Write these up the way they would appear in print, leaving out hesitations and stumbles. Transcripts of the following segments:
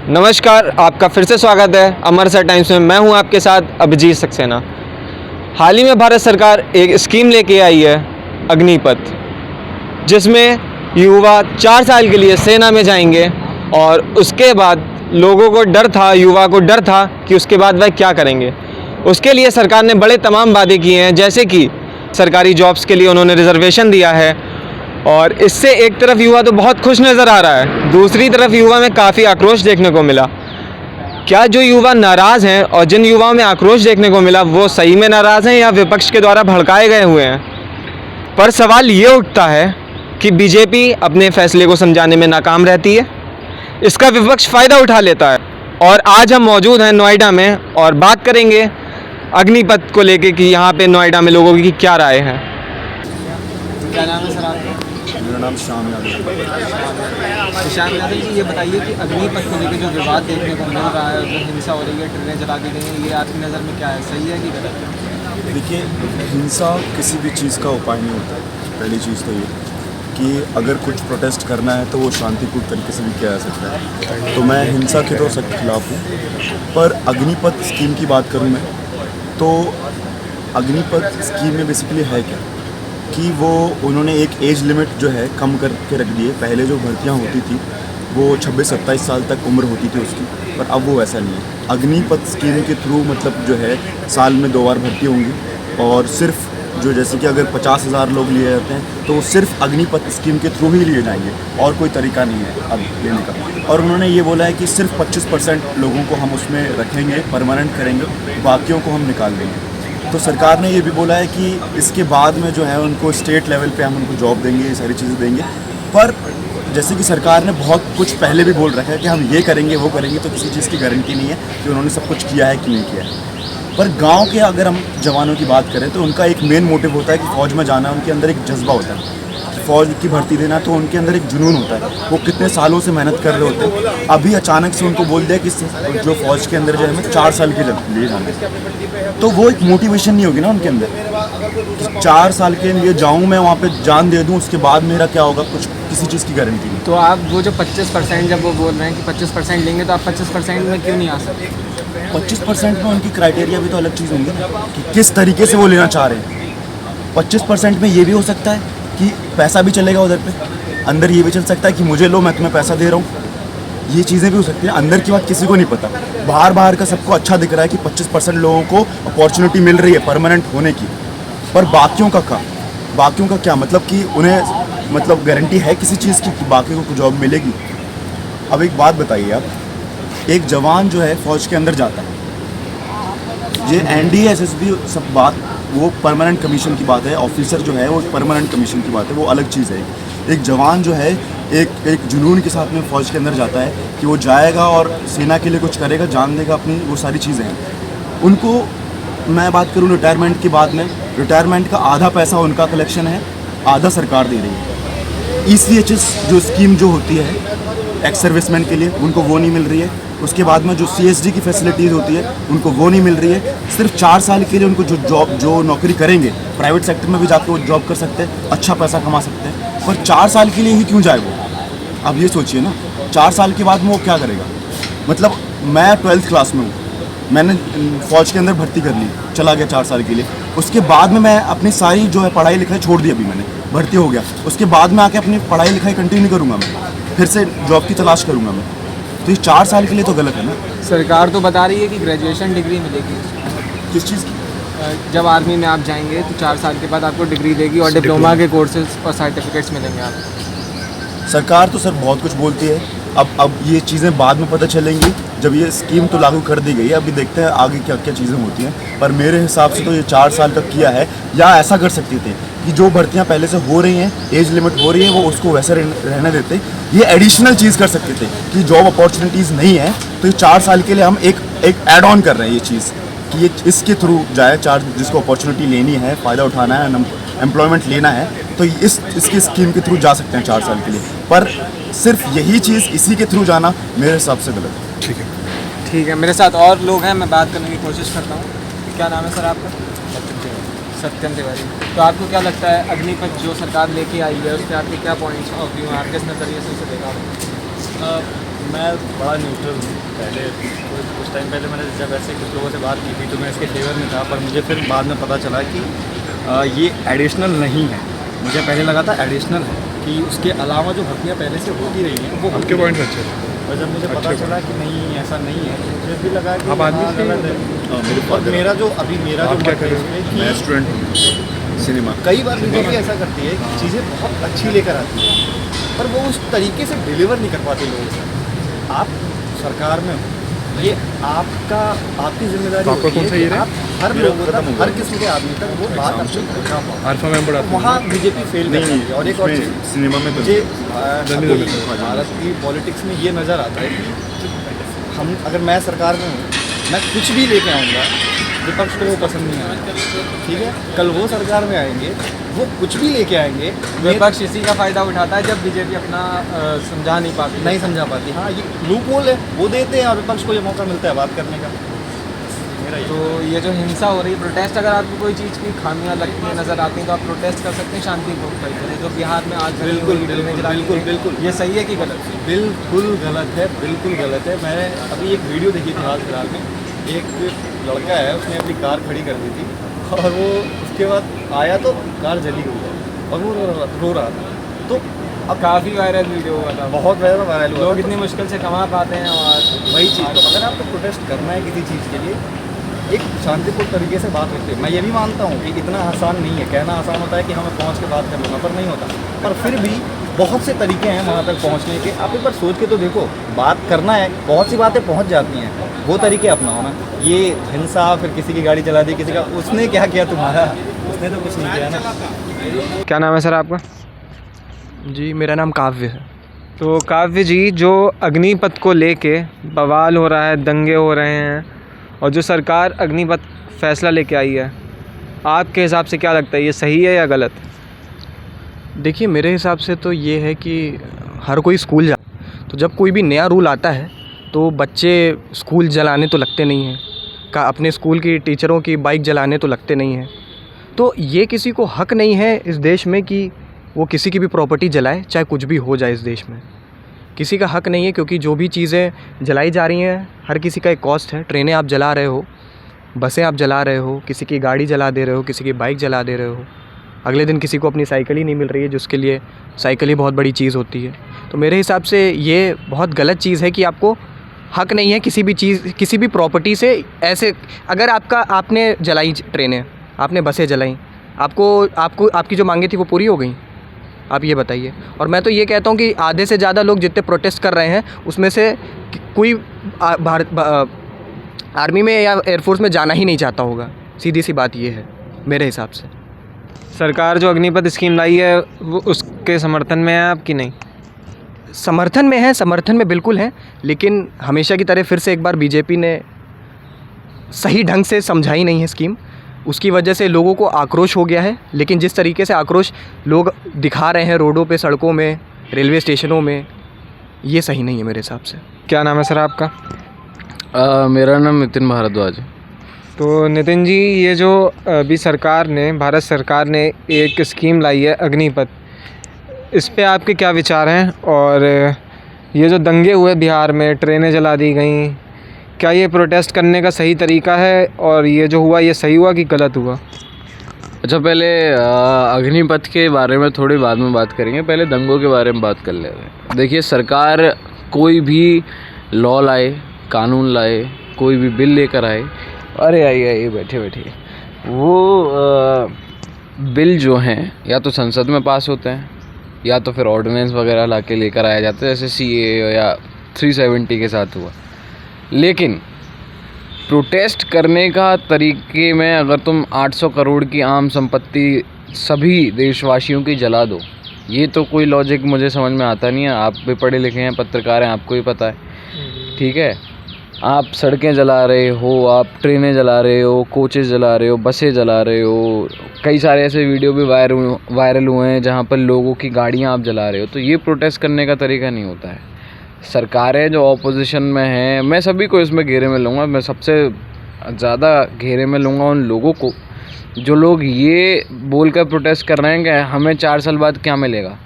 नमस्कार, आपका फिर से स्वागत है अमरसर टाइम्स में। मैं हूं आपके साथ अभिजीत सक्सेना। हाल ही में भारत सरकार एक स्कीम लेके आई है अग्निपथ, जिसमें युवा 4 साल के लिए सेना में जाएंगे और उसके बाद लोगों को डर था, युवा को डर था कि उसके बाद वह क्या करेंगे। उसके लिए सरकार ने बड़े तमाम वादे किए हैं, जैसे कि सरकारी जॉब्स के लिए उन्होंने रिजर्वेशन दिया है और इससे एक तरफ युवा तो बहुत खुश नज़र आ रहा है, दूसरी तरफ युवा में काफ़ी आक्रोश देखने को मिला। क्या जो युवा नाराज़ हैं और जिन युवाओं में आक्रोश देखने को मिला वो सही में नाराज़ हैं या विपक्ष के द्वारा भड़काए गए हुए हैं? पर सवाल ये उठता है कि बीजेपी अपने फैसले को समझाने में नाकाम रहती है, इसका विपक्ष फ़ायदा उठा लेता है। और आज हम मौजूद हैं नोएडा में और बात करेंगे अग्निपथ को लेके कि यहाँ पे नोएडा में लोगों की क्या राय है। क्या नाम है सर आपका? मेरा नाम श्याम यादव है। श्याम यादव जी, ये बताइए कि अग्निपथ को लेकर जो विवाद देखने को मिल रहा है, जो हिंसा हो रही है, ट्रेनें जला दी गई हैं, ये आपकी नज़र में क्या है, सही है कि गलत है? देखिए, हिंसा किसी भी चीज़ का उपाय नहीं होता है। पहली चीज़ तो ये कि अगर कुछ प्रोटेस्ट करना है तो वो शांतिपूर्ण तरीके से भी किया जा सकता है। तो मैं हिंसा के तो सख्त खिलाफ हूँ। पर अग्निपथ स्कीम की बात करूँ मैं, तो अग्निपथ स्कीम में बेसिकली है क्या कि वो उन्होंने एक एज लिमिट जो है कम करके रख दी है। पहले जो भर्तियां होती थी वो 26-27 साल तक उम्र होती थी उसकी, पर अब वो वैसा नहीं है। अग्निपथ स्कीम के थ्रू मतलब जो है साल में 2 बार भर्ती होंगी और सिर्फ जो जैसे कि अगर 50,000 लोग लिए जाते हैं तो सिर्फ अग्निपथ स्कीम के थ्रू ही लिए जाएंगे और कोई तरीका नहीं है अब लेने का। और उन्होंने ये बोला है कि सिर्फ 25% लोगों को हम उसमें रखेंगे, परमानेंट करेंगे, बाकियों को हम निकाल देंगे। तो सरकार ने ये भी बोला है कि इसके बाद में जो है उनको स्टेट लेवल पे हम उनको जॉब देंगे, ये सारी चीज़ें देंगे। पर जैसे कि सरकार ने बहुत कुछ पहले भी बोल रखा है कि हम ये करेंगे वो करेंगे, तो किसी चीज़ की गारंटी नहीं है कि उन्होंने सब कुछ किया है कि नहीं किया है। पर गांव के अगर हम जवानों की बात करें तो उनका एक मेन मोटिव होता है कि फ़ौज में जाना, उनके अंदर एक जज्बा होता है फ़ौज की भर्ती देना, तो उनके अंदर एक जुनून होता है। वो कितने सालों से मेहनत कर रहे होते हैं, अभी अचानक से उनको बोल दिया कि जो फ़ौज के अंदर जो है हमें 4 साल के लिए जाना है, तो वो एक मोटिवेशन नहीं होगी ना उनके अंदर कि 4 साल के लिए जाऊँ मैं वहाँ पे जान दे दूँ, उसके बाद मेरा क्या होगा, कुछ किसी चीज़ की गारंटी नहीं। तो आप वो जो 25% जब वो बोल रहे हैं कि 25% लेंगे, तो आप 25% में क्यों नहीं आ सकते? 25% में उनकी क्राइटेरिया भी तो अलग चीज़ होंगी कि किस तरीके से वो लेना चाह रहे हैं। 25% में ये भी हो सकता है कि पैसा भी चलेगा उधर पे, अंदर ये भी चल सकता है कि मुझे लो, मैं तुम्हें पैसा दे रहा हूँ, ये चीज़ें भी हो सकती हैं। अंदर की बात किसी को नहीं पता, बाहर का सबको अच्छा दिख रहा है कि 25% लोगों को अपॉर्चुनिटी मिल रही है परमानेंट होने की, पर बाकियों का क्या मतलब कि उन्हें मतलब गारंटी है किसी चीज़ की कि बाकी को जॉब मिलेगी? अब एक बात बताइए आप, एक जवान जो है फ़ौज के अंदर जाता है, ये एनडीए एसएसबी सब बात, वो परमानेंट कमीशन की बात है। ऑफिसर जो है वो परमानेंट कमीशन की बात है, वो अलग चीज़ है। एक जवान जो है एक जुनून के साथ में फ़ौज के अंदर जाता है कि वो जाएगा और सेना के लिए कुछ करेगा, जान देगा अपनी, वो सारी चीज़ें हैं। उनको मैं बात करूँ रिटायरमेंट की बात में, रिटायरमेंट का आधा पैसा उनका कलेक्शन है, आधा सरकार दे रही है। ईसीएचएस जो स्कीम जो होती है एक्स सर्विसमैन के लिए, उनको वो नहीं मिल रही है। उसके बाद में जो सीएसडी की फैसिलिटीज़ होती है उनको वो नहीं मिल रही है। सिर्फ 4 साल के लिए उनको जो नौकरी करेंगे, प्राइवेट सेक्टर में भी जाकर वो जॉब कर सकते हैं, अच्छा पैसा कमा सकते हैं, पर 4 साल के लिए ही क्यों जाए वो? अब ये सोचिए ना, 4 साल के बाद में वो क्या करेगा? मतलब मैं 12th क्लास में हूँ, मैंने फ़ौज के अंदर भर्ती कर ली, चला गया 4 साल के लिए। उसके बाद में मैं अपनी सारी जो है पढ़ाई लिखाई छोड़ दी, अभी मैंने भर्ती हो गया, उसके बाद में आके अपनी पढ़ाई लिखाई कंटिन्यू करूँगा, मैं फिर से जॉब की तलाश करूँगा मैं। तो ये 4 साल के लिए तो गलत है ना। सरकार तो बता रही है कि ग्रेजुएशन डिग्री मिलेगी। किस चीज़ की? जब आर्मी में आप जाएंगे तो 4 साल के बाद आपको डिग्री देगी और डिप्लोमा के कोर्सेज और सर्टिफिकेट्स मिलेंगे आपको। सरकार तो सर बहुत कुछ बोलती है, अब ये चीज़ें बाद में पता चलेंगी जब ये स्कीम तो लागू कर दी गई है। अभी देखते हैं आगे क्या क्या चीज़ें होती हैं, पर मेरे हिसाब से तो ये 4 साल तक किया है। या ऐसा कर सकते थे कि जो भर्तियां पहले से हो रही हैं, एज लिमिट हो रही है, वो उसको वैसे रहने देते। ये एडिशनल चीज़ कर सकते थे कि जॉब अपॉर्चुनिटीज़ नहीं है तो ये 4 साल के लिए हम एक ऐड ऑन कर रहे हैं ये चीज़ कि ये इसके थ्रू जाए। जिसको अपॉर्चुनिटी लेनी है, फ़ायदा उठाना है, एम्प्लॉयमेंट लेना है, तो इसकी स्कीम के थ्रू जा सकते हैं 4 साल के लिए। पर सिर्फ यही चीज़ इसी के थ्रू जाना मेरे हिसाब से गलत है। ठीक है, मेरे साथ और लोग हैं, मैं बात करने की कोशिश करता हूँ। क्या नाम है सर आपका? सत्यम तिवारी। तो आपको क्या लगता है अग्निपथ जो सरकार लेके आई है, उस पर आपके क्या पॉइंट्स ऑफ व्यू हैं, आप किस नज़रिए से उसे देखा? मैं बड़ा न्यूट्रल हूँ। पहले कुछ टाइम पहले मैंने जब ऐसे कुछ लोगों से बात की थी तो मैं इसके फेवर में था, पर मुझे फिर बाद में पता चला कि ये एडिशनल नहीं है। मुझे पहले लगा था एडिशनल है, कि उसके अलावा जो भर्तियाँ पहले से होती रही हैं वो आपके पॉइंट अच्छे हैं। और जब मुझे पता चला कि नहीं ऐसा नहीं है तो मुझे भी लगा कि आप आदमी हाँ, से- गलत है। और मेरा जो आप क्या मत कर है रहे हो? इसमें मैं कि स्टूडेंट हूँ सिनेमा। कई बार बीजेपी ऐसा करती है कि चीज़ें बहुत अच्छी लेकर आती है, पर वो उस तरीके से डिलीवर नहीं कर पाती लोगों से। आप सरकार में हो, ये आपकी जिम्मेदारी तो आपका होती कौन है सा कि ईयर है? आप हर मेरा लोगों खत्म तक, हो गया। हर किस्म के आदमी तक वो बात अपनी पहुँचा पाओ। अल्फा मेंबर आप वहाँ बीजेपी फेल कर नहीं रही है। और एक और उसमें चीज़ सिनेमा में तो मुझे जल्दी अभी जल्दी। भारत की पॉलिटिक्स में ये नज़र आता है कि हम, अगर मैं सरकार में हूँ, मैं कुछ भी लेके आऊँगा, विपक्ष को वो पसंद नहीं आएगा। ठीक है, कल वो सरकार में आएंगे, वो कुछ भी लेके आएंगे, विपक्ष इसी का फ़ायदा उठाता है जब बीजेपी अपना समझा नहीं पाती। नहीं समझा पाती। हाँ, ये लूप होल है, वो देते हैं और विपक्ष को ये मौका मिलता है बात करने का। मेरा ये तो ये जो हिंसा हो रही है, प्रोटेस्ट, अगर आपको कोई चीज़ की खामियां लगती हैं, नज़र आती हैं, तो आप प्रोटेस्ट कर सकते हैं शांतिपूर्ण तरीके से। जो बिहार में आज बिल्कुल, बिल्कुल, बिल्कुल। ये सही है कि गलत है? बिल्कुल गलत है, बिल्कुल गलत है। मैंने अभी एक वीडियो देखी थी हाल फिलहाल में, एक लड़का है, उसने अपनी कार खड़ी कर दी थी और वो उसके बाद आया तो कार जली हुई है और वो रो रहा था। तो अब काफ़ी वायरल वीडियो हुआ था, बहुत वायरल हुआ। लोग इतनी मुश्किल से कमा पाते हैं और वही चीज़, तो अगर आपको प्रोटेस्ट करना है किसी चीज़ के लिए, एक शांतिपूर्ण तरीके से बात होती है। मैं ये भी मानता हूँ कि इतना आसान नहीं है, कहना आसान होता है कि हाँ मैं पहुँच के बात कर लूँगा, पर नहीं होता। पर फिर भी बहुत से तरीके हैं वहाँ तक पहुँचने के। आप एक बार सोच के तो देखो, बात करना है, बहुत सी बातें पहुँच जाती हैं, वो तरीके अपनाओ ना। ये हिंसा, फिर किसी की गाड़ी चला दी, किसी का, उसने क्या किया तुम्हारा? उसने तो कुछ नहीं किया ना। क्या नाम है सर आपका? जी, मेरा नाम काव्य है। तो काव्य जी, जो अग्निपथ को लेके बवाल हो रहा है, दंगे हो रहे हैं, और जो सरकार अग्निपथ फैसला लेके आई है, आपके हिसाब से क्या लगता है, ये सही है या गलत? देखिए, मेरे हिसाब से तो ये है कि हर कोई स्कूल जा, तो जब कोई भी नया रूल आता है तो बच्चे स्कूल जलाने तो लगते नहीं हैं, अपने स्कूल की टीचरों की बाइक जलाने तो लगते नहीं हैं। तो ये किसी को हक नहीं है इस देश में कि वो किसी की भी प्रॉपर्टी जलाए, चाहे कुछ भी हो जाए इस देश में। किसी का हक नहीं है, क्योंकि जो भी चीज़ें जलाई जा रही हैं, हर किसी का एक कॉस्ट है। ट्रेनें आप जला रहे हो, बसें आप जला रहे हो, किसी की गाड़ी जला दे रहे हो, किसी की बाइक जला दे रहे हो। अगले दिन किसी को अपनी साइकिल ही नहीं मिल रही है, जिसके लिए साइकिल ही बहुत बड़ी चीज़ होती है। तो मेरे हिसाब से ये बहुत गलत चीज़ है कि आपको हक नहीं है किसी भी चीज़, किसी भी प्रॉपर्टी से ऐसे। अगर आपने जलाई ट्रेनें, आपने बसें जलाई, आपकी जो मांगे थी वो पूरी हो गई? आप ये बताइए। और मैं तो ये कहता हूँ कि आधे से ज़्यादा लोग जितने प्रोटेस्ट कर रहे हैं, उसमें से कोई आर्मी में या एयरफोर्स में जाना ही नहीं चाहता होगा। सीधी सी बात ये है मेरे हिसाब से। सरकार जो अग्निपथ स्कीम लाई है, वो उसके समर्थन में है आपकी? नहीं, समर्थन में है, समर्थन में बिल्कुल है, लेकिन हमेशा की तरह फिर से एक बार बीजेपी ने सही ढंग से समझाई नहीं है स्कीम। उसकी वजह से लोगों को आक्रोश हो गया है। लेकिन जिस तरीके से आक्रोश लोग दिखा रहे हैं रोडों पे, सड़कों में, रेलवे स्टेशनों में, ये सही नहीं है मेरे हिसाब से। क्या नाम है सर आपका? मेरा नाम नितिन भारद्वाज है। तो नितिन जी, ये जो अभी भारत सरकार ने एक स्कीम लाई है अग्निपथ, इस पे आपके क्या विचार हैं? और ये जो दंगे हुए बिहार में, ट्रेनें जला दी गई, क्या ये प्रोटेस्ट करने का सही तरीका है? और ये जो हुआ, ये सही हुआ कि गलत हुआ? अच्छा, पहले अग्निपथ के बारे में थोड़ी बाद में बात करेंगे, पहले दंगों के बारे में बात कर ले रहे हैं। देखिए, सरकार कोई भी लॉ लाए, कानून लाए, कोई भी बिल लेकर आए, अरे आइए बैठे वो बिल जो हैं या तो संसद में पास होते हैं, या तो फिर ऑर्डिनेंस वगैरह ला के लेकर आया जाता है, जैसे CAA या 370 के साथ हुआ। लेकिन प्रोटेस्ट करने का तरीके में अगर तुम 800 करोड़ की आम संपत्ति सभी देशवासियों की जला दो, ये तो कोई लॉजिक मुझे समझ में आता नहीं है। आप भी पढ़े लिखे हैं, पत्रकार हैं, आपको ही पता है, ठीक है। आप सड़कें जला रहे हो, आप ट्रेनें जला रहे हो, कोचेज़ जला रहे हो, बसें जला रहे हो, कई सारे ऐसे वीडियो भी वायरल हुए हैं जहाँ पर लोगों की गाड़ियाँ आप जला रहे हो। तो ये प्रोटेस्ट करने का तरीका नहीं होता है। सरकारें जो ऑपोजिशन में हैं, मैं सभी को इसमें घेरे में लूँगा, मैं सबसे ज़्यादा घेरे में लूँगा उन लोगों को जो लोग ये बोल कर प्रोटेस्ट कर रहे हैं कि हमें 4 साल बाद क्या मिलेगा।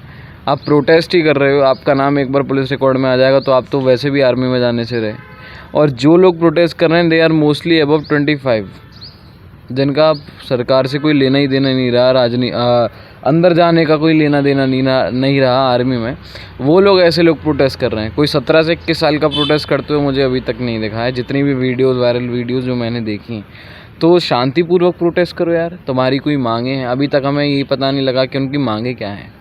आप प्रोटेस्ट ही कर रहे हो, आपका नाम एक बार पुलिस रिकॉर्ड में आ जाएगा तो आप तो वैसे भी आर्मी में जाने से रहे। और जो लोग प्रोटेस्ट कर रहे हैं दे आर मोस्टली अबव 25, जिनका सरकार से कोई लेना ही देना नहीं रहा, अंदर जाने का कोई लेना देना नहीं रहा आर्मी में, वो लोग ऐसे लोग प्रोटेस्ट कर रहे हैं। कोई 17 से 21 साल का प्रोटेस्ट करते हुए मुझे अभी तक नहीं देखा है, जितनी भी वीडियोस वायरल वीडियोस जो मैंने देखी हैं। तो शांतिपूर्वक प्रोटेस्ट करो यार, तुम्हारी कोई मांगे हैं। अभी तक हमें ये पता नहीं लगा कि उनकी मांगे क्या हैं।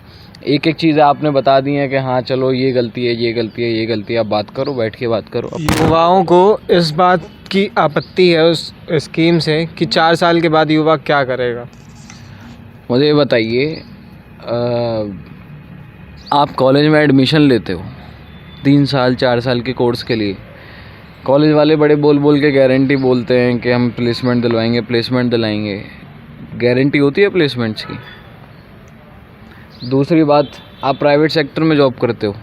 एक एक चीज़ आपने बता दी है कि हाँ चलो ये गलती है, ये गलती है, ये गलती है, आप बात करो, बैठ के बात करो। युवाओं को इस बात की आपत्ति है उस स्कीम से कि 4 साल के बाद युवा क्या करेगा। मुझे ये बताइए, आप कॉलेज में एडमिशन लेते हो 3 साल 4 साल के कोर्स के लिए, कॉलेज वाले बड़े बोल बोल के गारंटी बोलते हैं कि हम प्लेसमेंट दिलाएंगे। गारंटी होती है प्लेसमेंट्स की? दूसरी बात, आप प्राइवेट सेक्टर में जॉब करते हो,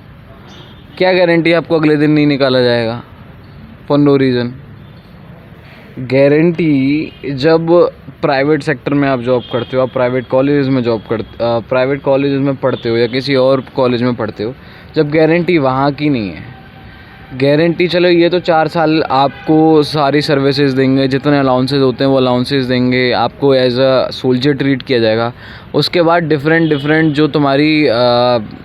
क्या गारंटी आपको अगले दिन नहीं निकाला जाएगा फॉर नो रीज़न? गारंटी जब प्राइवेट सेक्टर में आप जॉब करते हो, आप प्राइवेट कॉलेज में पढ़ते हो या किसी और कॉलेज में पढ़ते हो, जब गारंटी वहाँ की नहीं है। गारंटी चलो ये तो 4 साल आपको सारी सर्विसेज देंगे, जितने अलाउंसेस होते हैं वो अलाउंसेस देंगे, आपको एज अ सोल्जर ट्रीट किया जाएगा। उसके बाद डिफरेंट जो तुम्हारी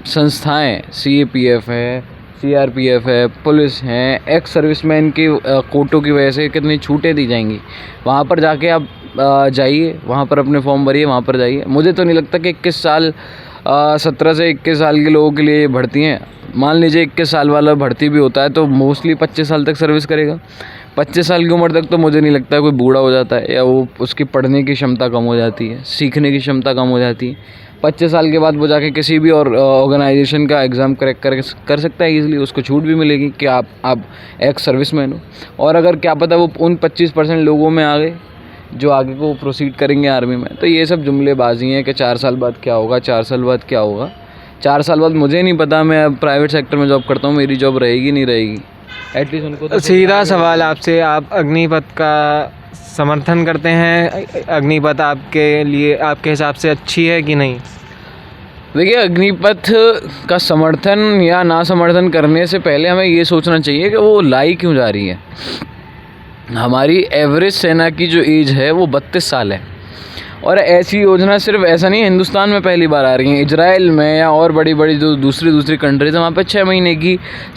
संस्थाएं, CAPF है, CRPF है, पुलिस हैं, एक्स सर्विसमैन की कोटों की वजह से कितनी छूटें दी जाएंगी। वहाँ पर जाके आप जाइए, वहाँ पर अपने फॉर्म भरिए, वहाँ पर जाइए। मुझे तो नहीं लगता कि 17 से 21 साल के लोगों के लिए भर्ती हैं। मान लीजिए 21 साल वाला भर्ती भी होता है तो मोस्टली 25 साल तक सर्विस करेगा। 25 साल की उम्र तक तो मुझे नहीं लगता कोई बूढ़ा हो जाता है या वो उसकी पढ़ने की क्षमता कम हो जाती है, सीखने की क्षमता कम हो जाती है। 25 साल के बाद वो जाके किसी भी और ऑर्गेनाइजेशन का एग्ज़ाम क्रैक कर सकता है ईज़िली, उसको छूट भी मिलेगी कि आप एक्स सर्विसमैन हो। और अगर क्या पता वो उन 25% लोगों में आ गए जो आगे को प्रोसीड करेंगे आर्मी में। तो ये सब जुमलेबाजी हैं कि 4 साल बाद क्या होगा, 4 साल बाद क्या होगा। 4 साल बाद मुझे नहीं पता, मैं अब प्राइवेट सेक्टर में जॉब करता हूँ, मेरी जॉब रहेगी नहीं रहेगी, एटलीस्ट उनको तो सीधा सवाल आपसे, आप अग्निपथ का समर्थन करते हैं? अग्निपथ आपके लिए, आपके हिसाब से अच्छी है कि नहीं? देखिए, अग्निपथ का समर्थन या ना समर्थन करने से पहले हमें ये सोचना चाहिए कि वो लाई क्यों जा रही है। हमारी एवरेज सेना की जो एज है वो 32 साल है, और ऐसी योजना सिर्फ ऐसा नहीं हिंदुस्तान में पहली बार आ रही है। इजराइल में या और बड़ी बड़ी जो दूसरी कंट्रीज है, वहाँ पे 6 महीने की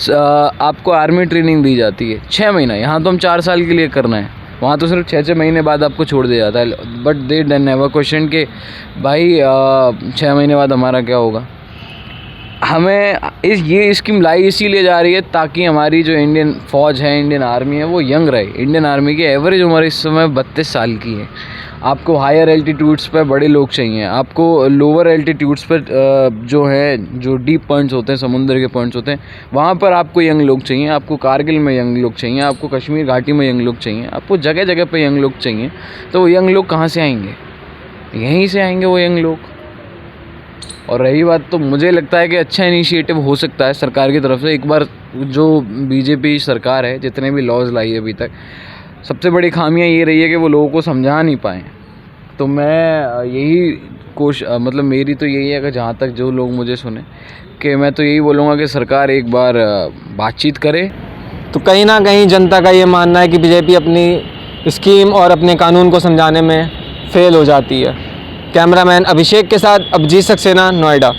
आपको आर्मी ट्रेनिंग दी जाती है। 6 महीना, यहाँ तो हम 4 साल के लिए करना है, वहाँ तो सिर्फ 6 महीने बाद आपको छोड़ दिया जाता है। बट दे नेवर क्वेश्चन कि भाई 6 महीने बाद हमारा क्या होगा। हमें ये स्कीम लाई इसीलिए जा रही है ताकि हमारी जो इंडियन फ़ौज है, इंडियन आर्मी है, वो यंग रहे। इंडियन आर्मी की एवरेज उम्र इस समय 32 साल की है। आपको हायर एल्टीट्यूड्स पर बड़े लोग चाहिए, आपको लोअर एल्टीट्यूड्स पर जो डीप पॉइंट्स होते हैं, समुद्र के पॉइंट्स होते हैं, वहाँ पर आपको यंग लोग चाहिए। आपको कारगिल में यंग लोग चाहिए, आपको कश्मीर घाटी में यंग लोग चाहिए, आपको जगह जगह पे यंग लोग चाहिए। तो वो यंग लोग कहाँ से आएंगे? यहीं से आएंगे वो यंग लोग। और रही बात, तो मुझे लगता है कि अच्छा इनिशिएटिव हो सकता है सरकार की तरफ से। एक बार जो बीजेपी सरकार है, जितने भी लॉज लाई है अभी तक, सबसे बड़ी खामियां ये रही है कि वो लोगों को समझा नहीं पाए। तो मैं यही मतलब मेरी तो यही है कि जहाँ तक जो लोग मुझे सुने, कि मैं तो यही बोलूँगा कि सरकार एक बार बातचीत करे। तो कहीं ना कहीं जनता का ये मानना है कि बीजेपी अपनी स्कीम और अपने कानून को समझाने में फेल हो जाती है। कैमरामैन अभिषेक के साथ अभिजीत सक्सेना, नोएडा।